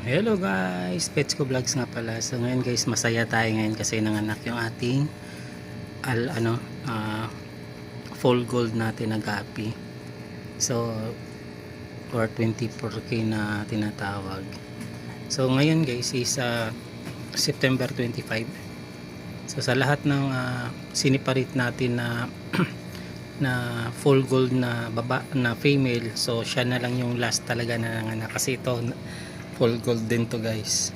Hello guys, Pets ko Vlogs nga pala. So ngayon guys, masaya tayo ngayon kasi nanganak yung ating full gold natin na gapi. So or 24K na tinatawag. So ngayon guys is September 25. So sa lahat ng siniparit natin na na full gold na baba na female, so siya na lang yung last talaga na nanganak kasi ito full gold din to guys.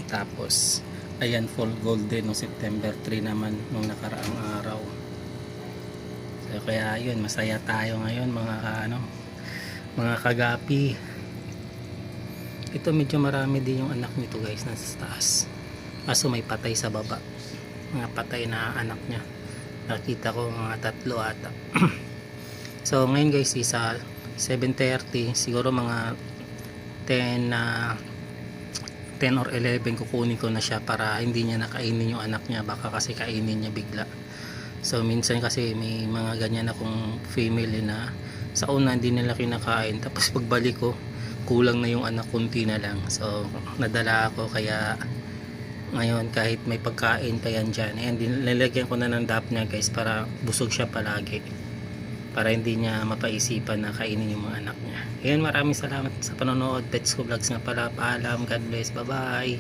Tapos ayan, full gold din no September 3 naman nung nakaraang araw. So kaya yun, masaya tayo ngayon mga kagapi. Ito medyo marami din yung anak nito guys, nasa taas. Kaso may patay sa baba. Mga patay na anak niya. Nakita ko mga 3 ata. So ngayon guys is 7:30, siguro mga 10 or 11 kukunin ko na siya para hindi niya nakainin yung anak niya, baka kasi kainin niya bigla. So minsan kasi may mga ganyan akong female na sa una hindi nila kinakain, tapos pagbalik ko kulang na yung anak, kunti na lang. So nadala ako, kaya ngayon kahit may pagkain pa yan dyan, ayan, nilagyan ko na ng dap niya guys para busog siya palagi, para hindi niya mapaisipan na kainin yung mga anak niya. Ayan, maraming salamat sa panonood. Pets ko Vlogs nga pala. Paalam, God bless, bye bye.